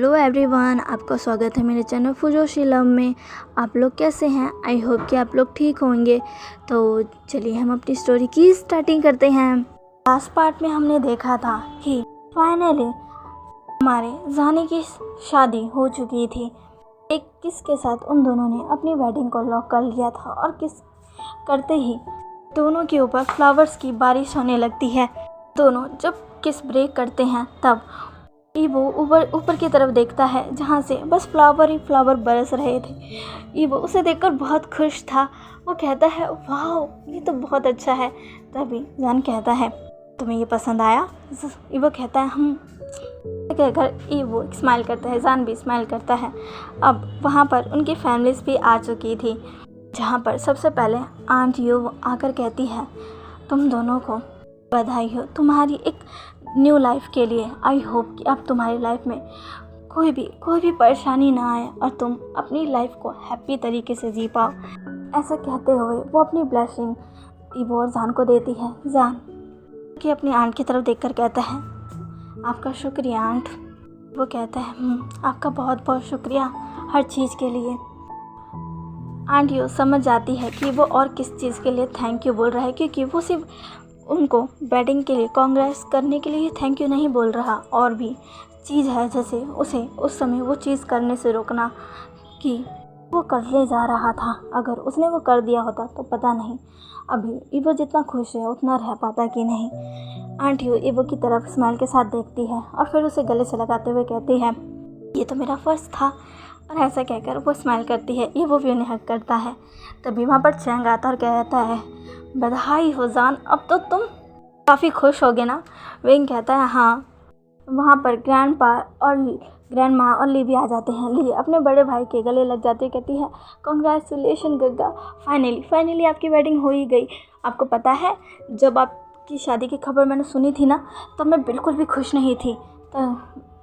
Hello everyone, आपका स्वागत है मेरे चैनल फुजोशीलम में। आप लोग कैसे हैं? आई होप कि आप लोग ठीक होंगे। तो चलिए हम अपनी स्टोरी की स्टार्टिंग करते हैं। लास्ट पार्ट में हमने देखा था कि फाइनली हमारे जानी की शादी हो चुकी थी। एक किस के साथ उन दोनों ने अपनी वेडिंग को लॉक कर लिया था और किस करते ही दोनों के ऊपर फ्लावर्स की बारिश होने लगती है। दोनों जब किस ब्रेक करते हैं तब ईवो ऊपर की तरफ देखता है जहाँ से बस फ्लावर ही फ्लावर बरस रहे थे। ईवो उसे देखकर बहुत खुश था। वो कहता है वाह ये तो बहुत अच्छा है। तभी जान कहता है तुम्हें ये पसंद आया? ईवो कहता है हम। कहकर ईवो स्माइल करता है, जान भी स्माइल करता है। अब वहाँ पर उनकी फैमिलीज भी आ चुकी थी, जहाँ पर सबसे पहले आंट यू आकर कहती है तुम दोनों को बधाई हो तुम्हारी एक न्यू लाइफ के लिए। आई होप कि अब तुम्हारी लाइफ में कोई भी परेशानी ना आए और तुम अपनी लाइफ को हैप्पी तरीके से जी पाओ। ऐसा कहते हुए वो अपनी ब्लेसिंग ईवो और जान को देती है। जान कि अपनी आंट की तरफ देखकर कहता है आपका शुक्रिया आंट। वो कहता है आपका बहुत बहुत शुक्रिया हर चीज़ के लिए। आंट यू समझ जाती है कि वो और किस चीज़ के लिए थैंक यू बोल रहा है, क्योंकि वो सिर्फ उनको वेडिंग के लिए कांग्रेस करने के लिए थैंक यू नहीं बोल रहा, और भी चीज़ है जैसे उसे उस समय वो चीज़ करने से रोकना कि वो करने जा रहा था। अगर उसने वो कर दिया होता तो पता नहीं अभी ईवो जितना खुश है उतना रह पाता कि नहीं। आंट यू ईवो की तरफ स्माइल के साथ देखती है और फिर उसे गले से लगाते हुए कहती है ये तो मेरा फ़र्ज़ था। और ऐसा कहकर वो स्माइल करती है। ईवो भी उन्हें हक करता है। तभी वहाँ पर चैंग आता और कहता है बधाई हो जान, अब तो तुम काफ़ी खुश होगे ना? विंग कहता है हाँ। वहाँ पर ग्रैंड माँ और ली भी आ जाते हैं। ली अपने बड़े भाई के गले लग जाती है, कहती है कॉन्ग्रेचुलेशन गग्गा, फाइनली आपकी वेडिंग हो ही गई। आपको पता है जब आपकी शादी की खबर मैंने सुनी थी ना तब मैं बिल्कुल भी खुश नहीं थी। तो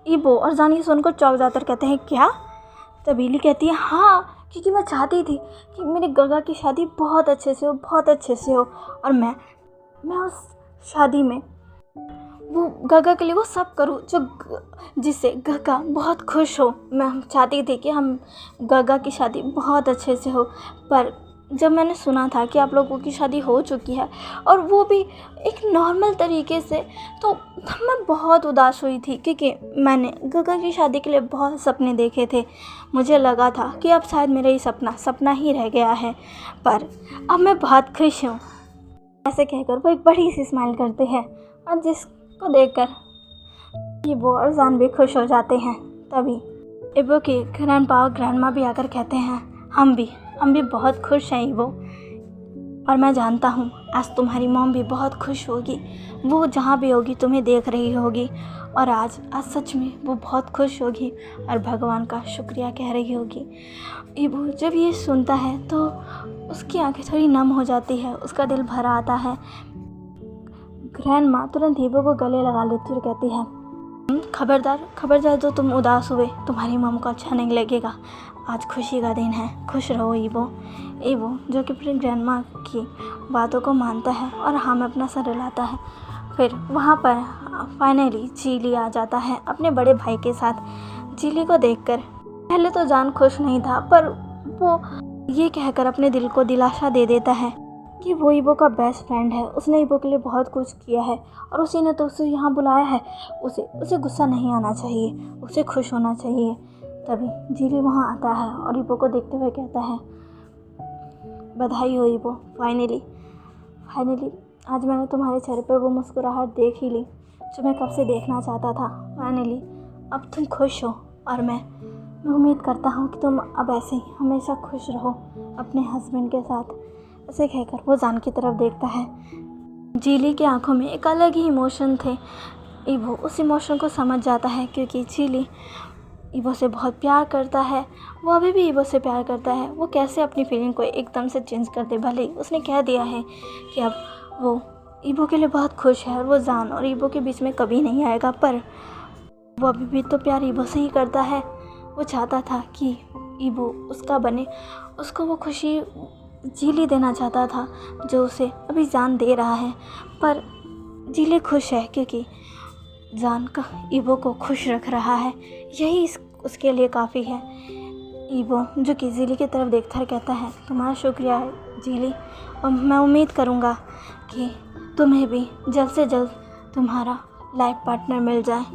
ईवो और जान ये सुनकर चौंक जाकर कहते हैं क्या? तभी ली कहती है हाँ, क्योंकि मैं चाहती थी कि मेरी गगा की शादी बहुत अच्छे से हो और मैं उस शादी में वो गगा के लिए वो सब करूँ जिससे गगा बहुत खुश हो। मैं चाहती थी कि हम गगा की शादी बहुत अच्छे से हो। पर जब मैंने सुना था कि आप लोगों की शादी हो चुकी है और वो भी एक नॉर्मल तरीके से, तो तब मैं बहुत उदास हुई थी, क्योंकि मैंने गगा की शादी के लिए बहुत सपने देखे थे। मुझे लगा था कि अब शायद मेरा ये सपना ही रह गया है, पर अब मैं बहुत खुश हूँ। ऐसे कहकर वो एक बड़ी सी स्माइल करते हैं और जिसको देखकर ईवो और जान भी खुश हो जाते हैं। तभी ईवो के ग्रैंडपा और ग्रैंडमा भी आकर कहते हैं हम भी बहुत खुश हैं ईवो, और मैं जानता हूँ आज तुम्हारी मॉम भी बहुत खुश होगी। वो जहाँ भी होगी तुम्हें देख रही होगी और आज सच में वो बहुत खुश होगी और भगवान का शुक्रिया कह रही होगी। ईवो जब ये सुनता है तो उसकी आंखें थोड़ी नम हो जाती है, उसका दिल भर आता है। ग्रैंड माँ तुरंत ईवो को गले लगा लेती और कहती है खबरदार जो तुम उदास हुए तुम्हारी मॉम को अच्छा नहीं लगेगा। आज खुशी का दिन है, खुश रहो ईवो जो कि अपनी ग्रैंड माँ की बातों को मानता है और हाँ में अपना सर हिलाता है। फिर वहाँ पर फाइनली जीली आ जाता है अपने बड़े भाई के साथ। जीली को देखकर पहले तो जान खुश नहीं था, पर वो ये कहकर अपने दिल को दिलासा दे देता है कि वो ईवो का बेस्ट फ्रेंड है। उसने ईवो के लिए बहुत कुछ किया है और उसी ने तो उसे यहाँ बुलाया है। उसे गुस्सा नहीं आना चाहिए, उसे खुश होना चाहिए। तभी जीली वहाँ आता है और ईवो को देखते हुए कहता है बधाई हो ईवो, फाइनली आज मैंने तुम्हारे चेहरे पर वो मुस्कुराहट देख ही ली जो मैं कब से देखना चाहता था। फाइनली अब तुम खुश हो और मैं उम्मीद करता हूँ कि तुम अब ऐसे ही हमेशा खुश रहो अपने हस्बैंड के साथ। ऐसे कहकर वो जान की तरफ देखता है। जीली की आंखों में एक अलग ही इमोशन थे। ईवो उस इमोशन को समझ जाता है, क्योंकि जीली ईवो से बहुत प्यार करता है। वो अभी भी ईवो से प्यार करता है। वो कैसे अपनी फीलिंग को एकदम से चेंज कर दे? भले ही उसने कह दिया है कि अब वो ईवो के लिए बहुत खुश है और वो जान और ईवो के बीच में कभी नहीं आएगा, पर वो अभी भी तो प्यार ईवो से ही करता है। वो चाहता था कि ईवो उसका बने, उसको वो खुशी जीली देना चाहता था जो उसे अभी जान दे रहा है। पर जीली खुश है क्योंकि जान का ईवो को खुश रख रहा है। यही उसके लिए काफ़ी है। ईवो जो कि जीली की तरफ देखता है कहता है, तुम्हारा शुक्रिया है जीली, और मैं उम्मीद करूँगा कि तुम्हें भी जल्द से जल्द तुम्हारा लाइफ पार्टनर मिल जाए।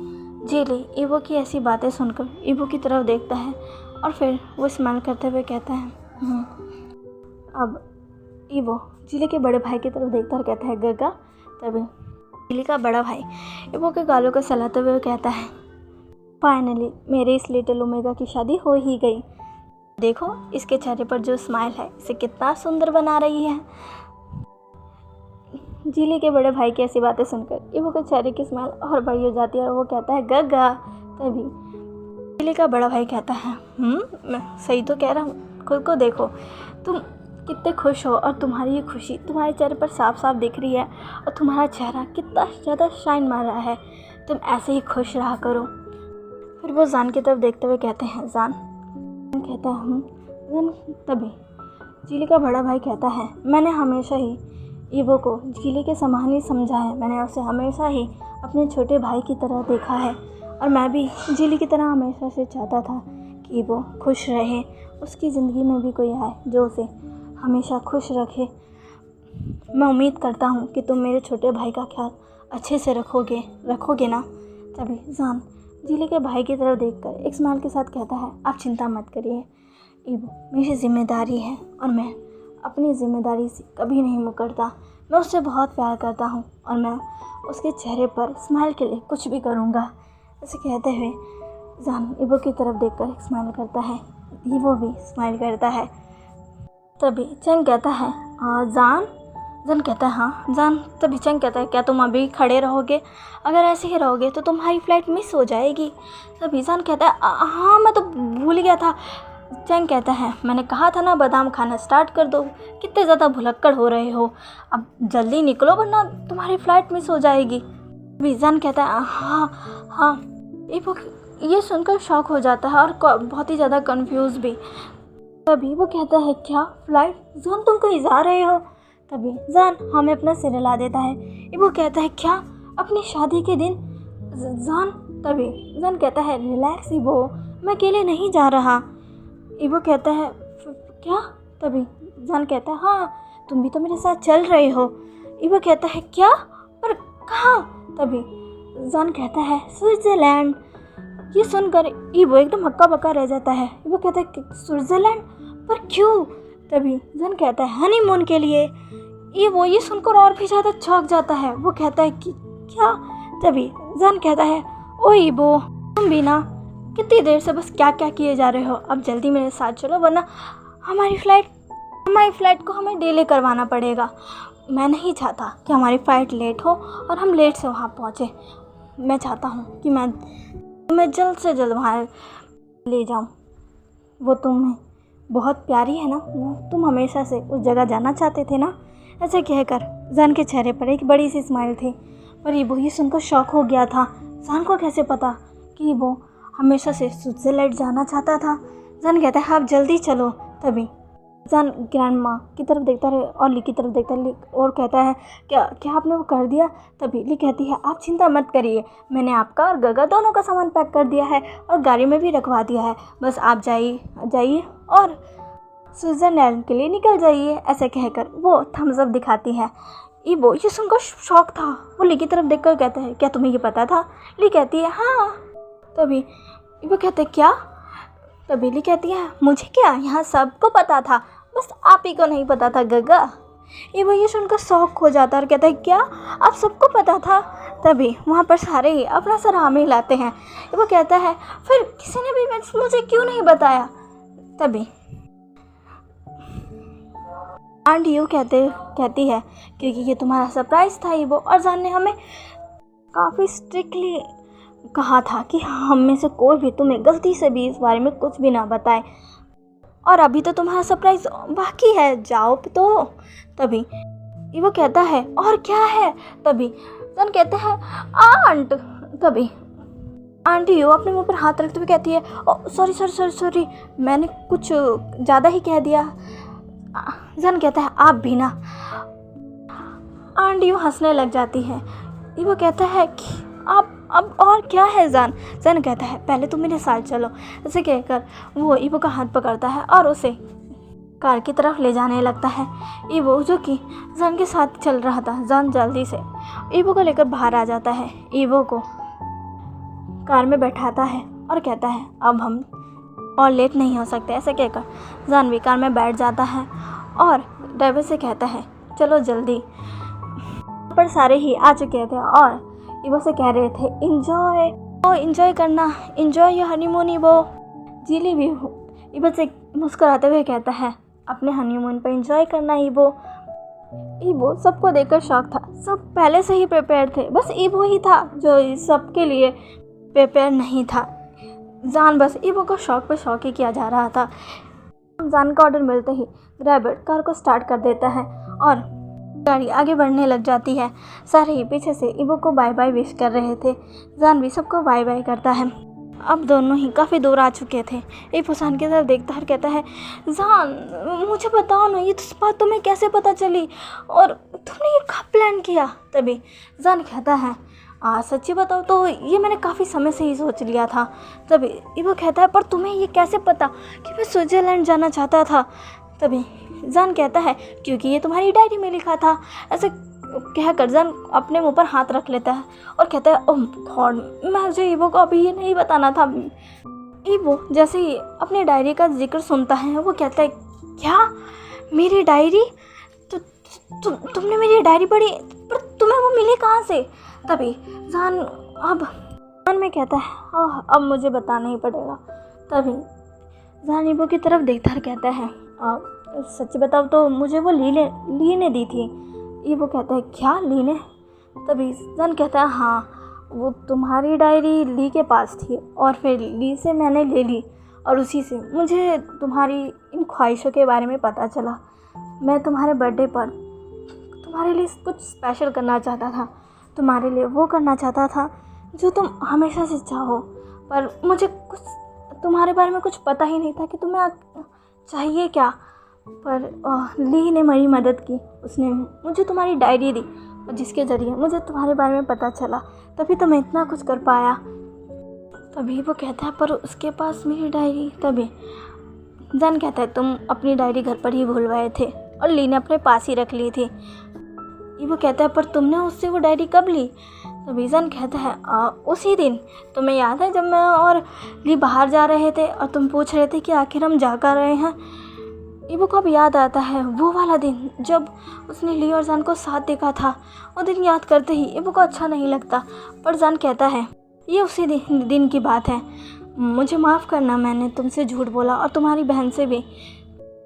जीली ईवो की ऐसी बातें सुनकर ईवो की तरफ देखता है और फिर वो स्माइल करते हुए कहता है अब ईवो जीली के बड़े भाई की तरफ देखता है और कहता है गगा। तभी जीली का बड़ा भाई ईवो के गालों को सहलाते हुए कहता है, फाइनली मेरे इस लिटिल ओमेगा की शादी हो ही गई। देखो इसके चेहरे पर जो स्माइल है इसे कितना सुंदर बना रही है। जीली के बड़े भाई की ऐसी बातें सुनकर ईवो के चेहरे की स्माइल और बड़ी हो जाती है और वो कहता है गगा। तभी जीली का बड़ा भाई कहता है मैं सही तो कह रहा हूँ, खुद को देखो तुम कितने खुश हो और तुम्हारी ये खुशी तुम्हारे चेहरे पर साफ साफ दिख रही है और तुम्हारा चेहरा कितना ज़्यादा शाइन मार रहा है। तुम ऐसे ही खुश रहा करो। फिर वो जान की तरफ देखते हुए कहते हैं जान कहता हूँ जान। तभी जीली का बड़ा भाई कहता है, मैंने हमेशा ही ईवो को जीली के समान ही समझा है। मैंने उसे हमेशा ही अपने छोटे भाई की तरह देखा है और मैं भी जीली की तरह हमेशा से चाहता था कि वो खुश रहे, उसकी ज़िंदगी में भी कोई आए जो उसे हमेशा खुश रखे। मैं उम्मीद करता हूँ कि तुम मेरे छोटे भाई का ख्याल अच्छे से रखोगे ना। तभी जान जीली के भाई की तरफ देखकर एक स्माइल के साथ कहता है, आप चिंता मत करिए ईवो, मेरी जिम्मेदारी है और मैं अपनी ज़िम्मेदारी से कभी नहीं मुकरता। मैं उससे बहुत प्यार करता हूँ और मैं उसके चेहरे पर स्माइल के लिए कुछ भी करूँगा। ऐसे कहते हुए जान ईवो की तरफ देखकर एक स्माइल करता है, ईवो भी स्माइल करता है। तभी चंग कहता है जान कहता है हाँ जान। तभी चंग कहता है, क्या तुम अभी खड़े रहोगे? अगर ऐसे ही रहोगे तो तुम्हारी फ़्लाइट मिस हो जाएगी। तभी जान कहता है हाँ मैं तो भूल गया था। चंग कहता है, मैंने कहा था ना बादाम खाना स्टार्ट कर दो, कितने ज़्यादा भुलक्कड़ हो रहे हो, अब जल्दी निकलो वरना तुम्हारी फ़्लाइट मिस हो जाएगी। तभी जान कहता है हाँ। ये सुनकर शॉक हो जाता है और बहुत ही ज़्यादा कंफ्यूज भी। तभी वो कहता है, क्या फ़्लाइट? जान तुम कहीं जा रहे हो? तभी जान हमें अपना सिर हिला देता है। वो कहता है, क्या अपनी शादी के दिन? जान तभी जान कहता है, रिलैक्स ईवो, मैं अकेले नहीं जा रहा। ईवो कहता है क्या? तभी जान कहता है हाँ तुम भी तो मेरे साथ चल रहे हो। ईवो कहता है क्या? पर कहाँ? तभी जान कहता है स्विट्ज़रलैंड। ये सुनकर ईवो एकदम हक्का बक्का रह जाता है। ईवो कहता है स्विट्ज़रलैंड? पर क्यों? तभी जान कहता है हनीमून के लिए। ईवो ये सुनकर और भी ज़्यादा चौंक जाता है। वो कहता है कि क्या? तभी जान कहता है ओ ईवो, तुम भी ना कितनी देर से बस क्या क्या किए जा रहे हो, अब जल्दी मेरे साथ चलो वरना हमारी फ़्लाइट को हमें डिले करवाना पड़ेगा। मैं नहीं चाहता कि हमारी फ़्लाइट लेट हो और हम लेट से वहाँ पहुँचे। मैं चाहता हूँ कि मैं जल्द से जल्द वहाँ ले जाऊँ। वो तुम्हें बहुत प्यारी है ना, तुम हमेशा से उस जगह जाना चाहते थे ना। ऐसे कहकर जान के चेहरे पर एक बड़ी सी स्माइल थी। पर ईवो ये सुनकर शॉक हो गया था। जान को कैसे पता कि वो हमेशा से स्विट्ज़रलैंड जाना चाहता था। जान कहता है आप जल्दी चलो। तभी जान ग्रैंड माँ की तरफ देखता है और ली की तरफ देखता है और कहता है क्या आपने वो कर दिया? तभी ली कहती है आप चिंता मत करिए, मैंने आपका और गगा दोनों का सामान पैक कर दिया है और गाड़ी में भी रखवा दिया है। बस आप जाइए और स्विट्ज़रलैंड के लिए निकल जाइए। ऐसे कहकर वो थम्स अप दिखाती है। ईवो ये सुनकर शौक था। वो ली की तरफ देखकर कहता है क्या तुम्हें ये पता था? ली कहती है हाँ। तभी ईवो कहते हैं क्या? तभी ली कहती है मुझे क्या, यहाँ सबको पता था, बस आप ही को नहीं पता था गगा। ईवो ये सुनकर शौक हो जाता है और कहता है क्या आप सबको पता था? तभी वहाँ पर सारे ही अपना सर हाँ में हिलाते हैं। ईवो कहता है फिर किसी ने भी मुझे क्यों नहीं बताया? तभी आंट यू कहती है क्योंकि ये तुम्हारा सरप्राइज़ था ईवो, और जान ने हमें काफ़ी स्ट्रिक्टली कहा था कि हम में से कोई भी तुम्हें गलती से भी इस बारे में कुछ भी ना बताए, और अभी तो तुम्हारा सरप्राइज़ बाकी है, जाओ तो। तभी ईवो कहता है और क्या है? तभी जान कहते हैं आंट। तभी आंटी यू अपने मुंह पर हाथ रखते हुए कहती है सॉरी मैंने कुछ ज़्यादा ही कह दिया। जान कहता है आप भी ना। आंटी यू हंसने लग जाती है। ईवो कहता है कि आप अब और क्या है जान। जान कहता है पहले तुम मेरे साथ चलो। ऐसे कहकर वो ईवो का हाथ पकड़ता है और उसे कार की तरफ ले जाने लगता है। ईवो जो कि जान के साथ चल रहा था, जान जल्दी से ईवो को लेकर बाहर आ जाता है, ईवो को कार में बैठाता है और कहता है अब हम और लेट नहीं हो सकते। ऐसे कहकर जान भी कार में बैठ जाता है और ड्राइवर से कहता है चलो जल्दी। पर सारे ही आ चुके थे और ईवो से कह रहे थे इंजॉय करना, इंजॉय योर हनीमून ईवो, जीली भी हो। ईवो से मुस्कुराते हुए कहता है अपने हनीमून पर इंजॉय करना ईवो। ईवो सबको देखकर शॉक था, सब पहले से ही प्रिपेयर थे, बस ईवो ही था जो सबके लिए प्रिपेयर नहीं था। जान बस ईवो को शौक पे शौक ही किया जा रहा था। जान का ऑर्डर मिलते ही ड्राइवर कार को स्टार्ट कर देता है और गाड़ी आगे बढ़ने लग जाती है। सारे ही पीछे से ईवो को बाय बाय विश कर रहे थे। जान भी सबको बाय बाय करता है। अब दोनों ही काफ़ी दूर आ चुके थे। ईवो जान की तरफ देखता है और कहता है जान मुझे बताओ ना, ये बात तुम्हें कैसे पता चली और तुमने ये कब प्लान किया। तभी जान कहता है सच्ची बताओ तो ये मैंने काफ़ी समय से ही सोच लिया था। तभी ईवो कहता है पर तुम्हें ये कैसे पता कि मैं स्विट्ज़रलैंड जाना चाहता था। तभी जान कहता है क्योंकि ये तुम्हारी डायरी में लिखा था। ऐसे कहकर जान अपने मुंह पर हाथ रख लेता है और कहता है ओह गॉड, मुझे ईवो को अभी ये नहीं बताना था। ईवो जैसे ही अपनी डायरी का जिक्र सुनता है वो कहता है क्या मेरी डायरी, तुमने मेरी डायरी पढ़ी, पर तुम्हें वो मिली कहाँ से। तभी जान अब मन में कहता है अब मुझे बताना ही पड़ेगा। तभी जान ईवो की तरफ देखता है कहता है सच बताओ तो मुझे वो ली ने दी थी। ईवो कहता है क्या ली ने। तभी जान कहता है हाँ वो तुम्हारी डायरी ली के पास थी और फिर ली से मैंने ले ली और उसी से मुझे तुम्हारी इन ख्वाहिशों के बारे में पता चला। मैं तुम्हारे बर्थडे पर तुम्हारे लिए कुछ स्पेशल करना चाहता था, तुम्हारे लिए वो करना चाहता था जो तुम हमेशा से चाहो, पर मुझे कुछ तुम्हारे बारे में कुछ पता ही नहीं था कि तुम्हें चाहिए क्या। पर ली ने मेरी मदद की, उसने मुझे तुम्हारी डायरी दी और जिसके ज़रिए मुझे तुम्हारे बारे में पता चला, तभी तो मैं इतना कुछ कर पाया। तभी वो कहता है पर उसके पास मेरी डायरी। तभी जान कहता है तुम अपनी डायरी घर पर ही भूलवाए थे और ली ने अपने पास ही रख ली थी। वो कहता है पर तुमने उससे वो डायरी कब ली। तभी जान कहता है उसी दिन। तुम्हें याद है जब मैं और ली बाहर जा रहे थे और तुम पूछ रहे थे कि आखिर हम जा कर रहे हैं। ईवो को अब याद आता है वो वाला दिन जब उसने ली और जान को साथ देखा था। वो दिन याद करते ही ईवो को अच्छा नहीं लगता, पर जान कहता है ये उसी दिन की बात है, मुझे माफ़ करना, मैंने तुमसे झूठ बोला और तुम्हारी बहन से भी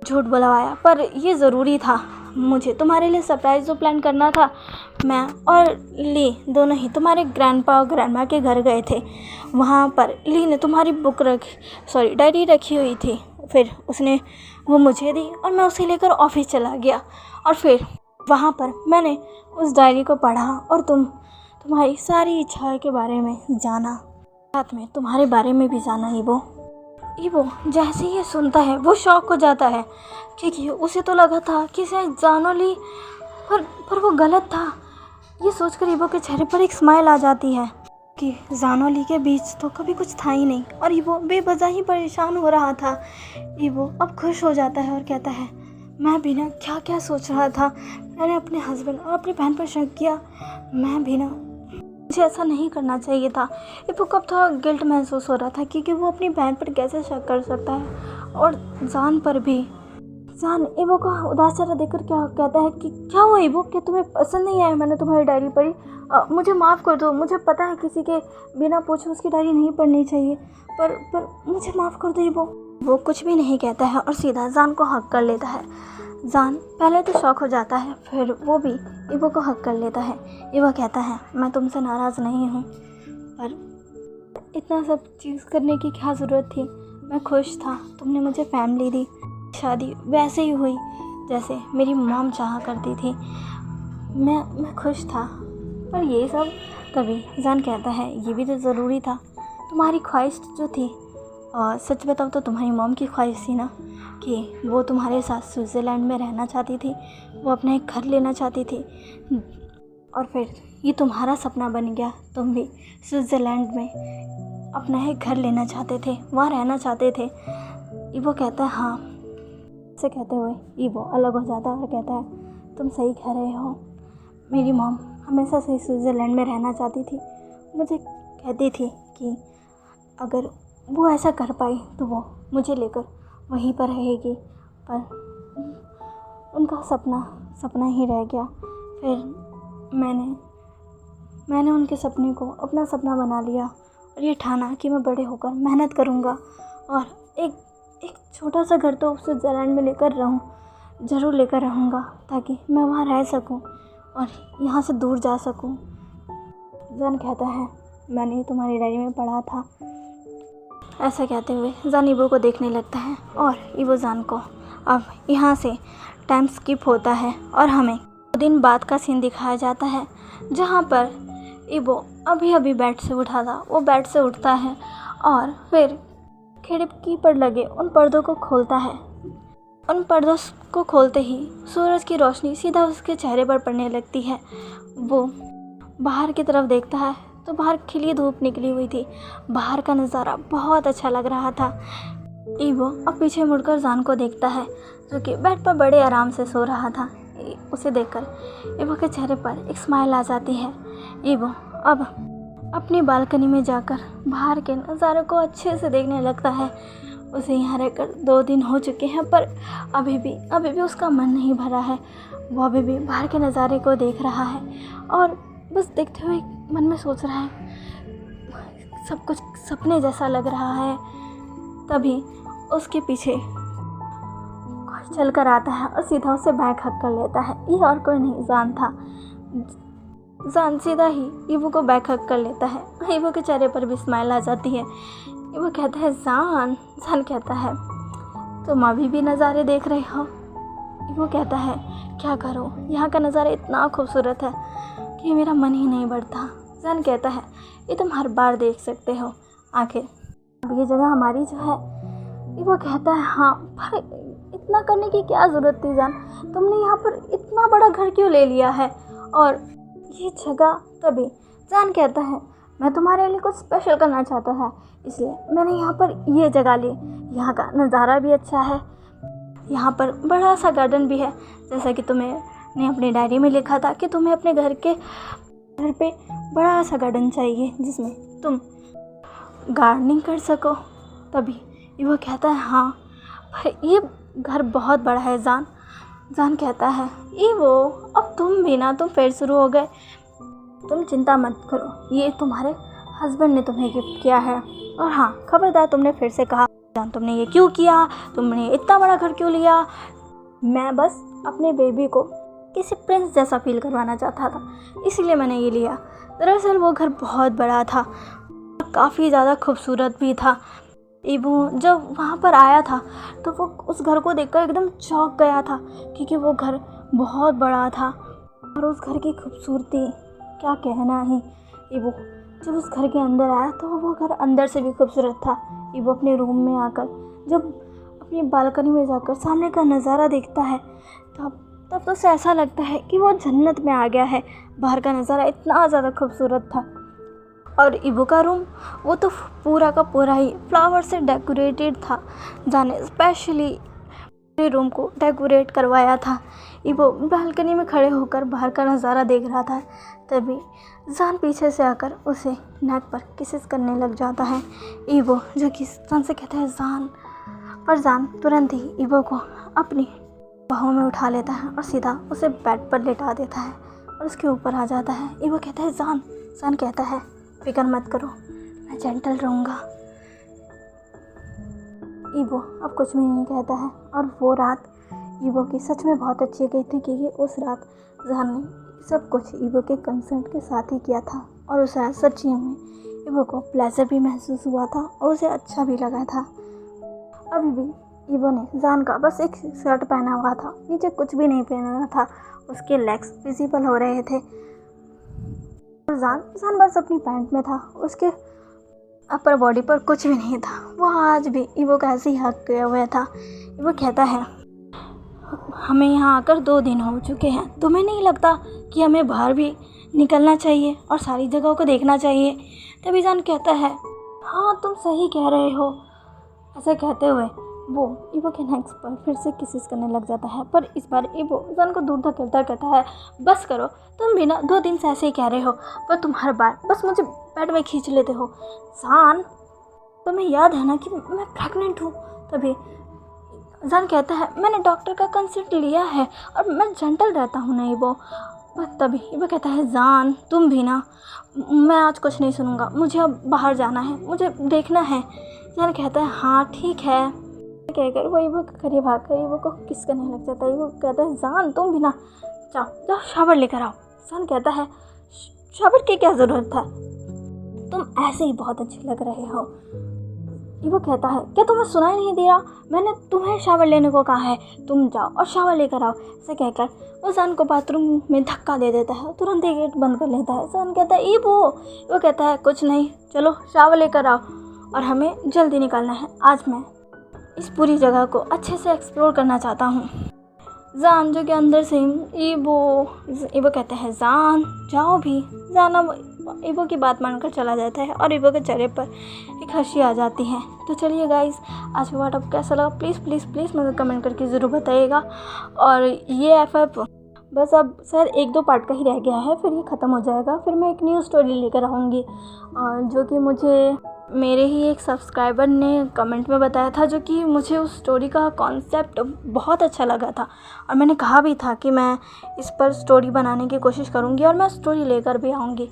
झूठ बुलवाया, पर ये ज़रूरी था, मुझे तुम्हारे लिए सरप्राइज़ जो प्लान करना था। मैं और ली दोनों ही तुम्हारे ग्रैंडपा और ग्रैंडमा के घर गए थे। वहाँ पर ली ने तुम्हारी डायरी रखी हुई थी, फिर उसने वो मुझे दी और मैं उसे लेकर ऑफिस चला गया और फिर वहाँ पर मैंने उस डायरी को पढ़ा और तुम्हारी सारी इच्छाओं के बारे में जाना, साथ में तुम्हारे बारे में भी जाना। ईवो जैसे ही ये सुनता है वो शॉक हो जाता है, क्योंकि उसे तो लगा था कि शायद जानो ली, पर वो गलत था। ये सोचकर ईवो के चेहरे पर एक स्माइल आ जाती है कि जानो ली के बीच तो कभी कुछ था ही नहीं और ईवो बेवजह ही परेशान हो रहा था। ईवो अब खुश हो जाता है और कहता है मैं भी ना क्या क्या सोच रहा था, मैंने अपने हस्बैंड और अपनी बहन पर शक किया, मैं भी ना, मुझे ऐसा नहीं करना चाहिए था। ईवो को अब थोड़ा गिल्ट महसूस हो रहा था क्योंकि वो अपनी बहन पर कैसे शक कर सकता है और जान पर भी। जान ईवो का उदास चेहरा देखकर क्या कहता है कि क्या हुआ ईवो, क्या तुम्हें पसंद नहीं आया मैंने तुम्हारी डायरी पढ़ी, मुझे माफ़ कर दो, मुझे पता है किसी के बिना पूछे उसकी डायरी नहीं पढ़नी चाहिए, पर मुझे माफ़ कर दो ईवो। वो कुछ भी नहीं कहता है और सीधा जान को हक कर लेता है। जान पहले तो शौक हो जाता है, फिर वो भी ईवो को हक कर लेता है। ईवो कहता है मैं तुमसे नाराज़ नहीं हूँ, पर इतना सब चीज़ करने की क्या ज़रूरत थी, मैं खुश था, तुमने मुझे फैमिली दी, शादी वैसे ही हुई जैसे मेरी मॉम चाहा करती थी, मैं खुश था, पर ये सब। तभी जान कहता है ये भी तो ज़रूरी था, तुम्हारी ख्वाहिश जो थी, सच बताओ तो तुम्हारी मॉम की ख्वाहिश थी ना कि वो तुम्हारे साथ स्विट्ज़रलैंड में रहना चाहती थी, वो अपना एक घर लेना चाहती थी, और फिर ये तुम्हारा सपना बन गया, तुम भी स्विट्ज़रलैंड में अपना एक घर लेना चाहते थे, वहाँ रहना चाहते थे। ईवो कहता है हाँ। से कहते हुए ईवो अलग हो जाता है और कहता है तुम सही कह रहे हो, मेरी मॉम हमेशा से स्विट्ज़रलैंड में रहना चाहती थी। मुझे कहती थी कि अगर वो ऐसा कर पाई तो वो मुझे लेकर वहीं पर रहेगी, पर उनका सपना ही रह गया। फिर मैंने उनके सपने को अपना सपना बना लिया और ये ठाना कि मैं बड़े होकर मेहनत करूँगा और एक छोटा सा घर तो स्विट्ज़रलैंड में ज़रूर लेकर रहूँगा, ताकि मैं वहाँ रह सकूँ और यहाँ से दूर जा सकूँ। जान कहता है मैंने तुम्हारी डायरी में पढ़ा था। ऐसा कहते हुए जान ईवो को देखने लगता है और ईवो जान को। अब यहाँ से टाइम स्किप होता है और हमें 2 दिन बाद का सीन दिखाया जाता है, जहाँ पर ईवो अभी बेड से उठा था। वो बेड से उठता है और फिर खिड़की पर लगे उन पर्दों को खोलता है। उन पर्दों को खोलते ही सूरज की रोशनी सीधा उसके चेहरे पर पड़ने लगती है। वो बाहर की तरफ देखता है तो बाहर खिली धूप निकली हुई थी। बाहर का नज़ारा बहुत अच्छा लग रहा था। ईवो अब पीछे मुड़कर जान को देखता है, जो कि बेड पर बड़े आराम से सो रहा था। उसे देखकर ईवो के चेहरे पर एक स्माइल आ जाती है। ईवो अब अपनी बालकनी में जाकर बाहर के नज़ारे को अच्छे से देखने लगता है। उसे यहाँ रहकर 2 दिन हो चुके हैं, पर अभी भी उसका मन नहीं भरा है। वो अभी भी बाहर के नज़ारे को देख रहा है और बस देखते हुए मन में सोच रहा है, सब कुछ सपने जैसा लग रहा है। तभी उसके पीछे कोई चल कर आता है और सीधा उसे बैग हक कर लेता है। ये और कोई नहीं, जान था। जान सीधा ही ईवो को बैग हक कर लेता है। ईवो के चेहरे पर भी स्माइल आ जाती है। ईवो कहता है जान कहता है तुम अभी भी नज़ारे देख रहे हो। ईवो कहता है क्या करो, यहाँ का नज़ारा इतना खूबसूरत है कि मेरा मन ही नहीं बढ़ता। जान कहता है ये तुम हर बार देख सकते हो, आखिर अब ये जगह हमारी जो है। ईवो कहता है हाँ, पर इतना करने की क्या ज़रूरत थी जान, तुमने यहाँ पर इतना बड़ा घर क्यों ले लिया है और ये जगह। तभी जान कहता है मैं तुम्हारे लिए कुछ स्पेशल करना चाहता है, इसलिए मैंने यहाँ पर ये जगह ली। यहाँ का नज़ारा भी अच्छा है, यहाँ पर बड़ा सा गार्डन भी है, जैसा कि तुमने अपनी डायरी में लिखा था कि तुम्हें अपने घर पे बड़ा सा गार्डन चाहिए जिसमें तुम गार्डनिंग कर सको। तभी वो कहता है हाँ, पर ये घर बहुत बड़ा है जान कहता है वो अब तुम फिर शुरू हो गए। तुम चिंता मत करो, ये तुम्हारे हस्बैंड ने तुम्हें गिफ्ट किया है। और हाँ खबरदार, तुमने फिर से कहा जान तुमने ये क्यों किया, तुमने इतना बड़ा घर क्यों लिया। मैं बस अपने बेबी को किसी प्रिंस जैसा फील करवाना चाहता था, इसीलिए मैंने ये लिया। दरअसल वो घर बहुत बड़ा था, काफ़ी ज़्यादा खूबसूरत भी था। ईवो जब वहाँ पर आया था तो वो उस घर को देखकर एकदम चौंक गया था, क्योंकि वो घर बहुत बड़ा था और उस घर की खूबसूरती क्या कहना ही। ईवो जब उस घर के अंदर आया तो वो घर अंदर से भी खूबसूरत था। ईवो अपने रूम में आकर जब अपनी बालकनी में जाकर सामने का नज़ारा देखता है तब तो उसे ऐसा लगता है कि वो जन्नत में आ गया है। बाहर का नज़ारा इतना ज़्यादा खूबसूरत था और ईवो का रूम वो तो पूरा का पूरा ही फ्लावर से डेकोरेटेड था। जाने स्पेशली रूम को डेकोरेट करवाया था। ईवो बालकनी में खड़े होकर बाहर का नज़ारा देख रहा था। तभी जान पीछे से आकर उसे नेक पर किसेस करने लग जाता है। ईवो जो कि जान से कहता है जान, पर जान तुरंत ही ईवो को अपनी बाहों में उठा लेता है और सीधा उसे बेड पर लेटा देता है और उसके ऊपर आ जाता है। ईवो कहता है जान कहता है फिक्र मत करो, मैं जेंटल रहूँगा। ईवो अब कुछ भी नहीं कहता है और वो रात ईवो की सच में बहुत अच्छी गई थी, क्योंकि उस रात जान ने सब कुछ ईवो के कंसेंट के साथ ही किया था और उस रात सच्ची में ईवो को प्लेजर भी महसूस हुआ था और उसे अच्छा भी लगा था। अभी भी ईवो ने जान का बस एक शर्ट पहना हुआ था, नीचे कुछ भी नहीं पहना था, उसके लेग्स विजिबल हो रहे थे। जान बस अपनी पैंट में था, उसके अपर बॉडी पर कुछ भी नहीं था। वो आज भी ईवो का ऐसे ही हक किया हुआ था। ईवो कहता है हमें यहाँ आकर 2 दिन हो चुके हैं, तुम्हें नहीं लगता कि हमें बाहर भी निकलना चाहिए और सारी जगहों को देखना चाहिए। तभी जान कहता है हाँ तुम सही कह रहे हो। ऐसा कहते हुए वो ईवो के नेक्स्ट पर फिर से किसिस करने लग जाता है, पर इस बार ईवो जान को दूर धकेलता कहता है बस करो, तुम भी ना 2 दिन से ऐसे ही कह रहे हो, पर तुम हर बार बस मुझे पेट में खींच लेते हो। जान तुम्हें याद है ना कि मैं प्रेग्नेंट हूँ। तभी जान कहता है मैंने डॉक्टर का कंसल्ट लिया है और मैं जेंटल रहता हूँ ना ईवो। पर तभी ईवो कहता है जान तुम भी ना, मैं आज कुछ नहीं सुनूंगा, मुझे अब बाहर जाना है, मुझे देखना है। जान कहता है हाँ ठीक है। कहकर वो ईवो के करीब आकर ईवो को किस करने लग जाता है। ईवो कहता है जान तुम भी ना, जाओ जाओ शावर लेकर आओ। जान कहता है शावर की क्या ज़रूरत था, तुम ऐसे ही बहुत अच्छे लग रहे हो। ईवो कहता है क्या तुम्हें सुनाई नहीं दे रहा, मैंने तुम्हें शावर लेने को कहा है, तुम जाओ और शावर लेकर आओ। ऐसे कहकर वो जान को बाथरूम में धक्का दे देता है, तुरंत ही गेट बंद कर लेता है। जान कहता है ईवो कहता है कुछ नहीं, चलो शावर लेकर आओ और हमें जल्दी निकलना है, आज मैं इस पूरी जगह को अच्छे से एक्सप्लोर करना चाहता हूँ। जान जो कि अंदर से ईवो कहता है जान जाओ भी। जान अब ईवो की बात मानकर चला जाता है और ईवो के चेहरे पर एक हंसी आ जाती है। तो चलिए गाइस, आज का पार्ट आपको कैसा लगा प्लीज़ प्लीज़ प्लीज़ मुझे कमेंट करके ज़रूर बताइएगा। और ये FF बस अब शायद 1-2 पार्ट का ही रह गया है, फिर ये ख़त्म हो जाएगा, फिर मैं एक न्यू स्टोरी लेकर आऊँगी जो कि मुझे मेरे ही एक सब्सक्राइबर ने कमेंट में बताया था, जो कि मुझे उस स्टोरी का कॉन्सेप्ट बहुत अच्छा लगा था और मैंने कहा भी था कि मैं इस पर स्टोरी बनाने की कोशिश करूँगी और मैं स्टोरी लेकर भी आऊँगी।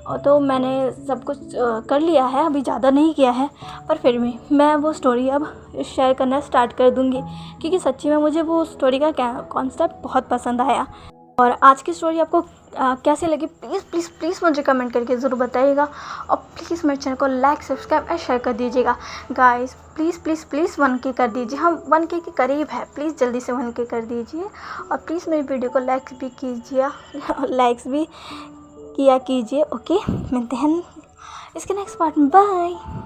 और तो मैंने सब कुछ कर लिया है, अभी ज़्यादा नहीं किया है, पर फिर भी मैं वो स्टोरी अब शेयर करना स्टार्ट कर दूँगी, क्योंकि सच्ची में मुझे वो स्टोरी का कॉन्सेप्ट बहुत पसंद आया। और आज की स्टोरी आपको कैसे लगी प्लीज़ प्लीज़ प्लीज़ मुझे कमेंट करके ज़रूर बताइएगा और प्लीज़ मेरे चैनल को लाइक सब्सक्राइब और शेयर कर दीजिएगा। Guys please please please 1K कर दीजिए, हम 1K के करीब है, प्लीज़ जल्दी से 1K कर दीजिए और प्लीज़ मेरी वीडियो को लाइक्स भी कीजिए। ओके, मिलते हैं इसके नेक्स्ट पार्ट में, बाय।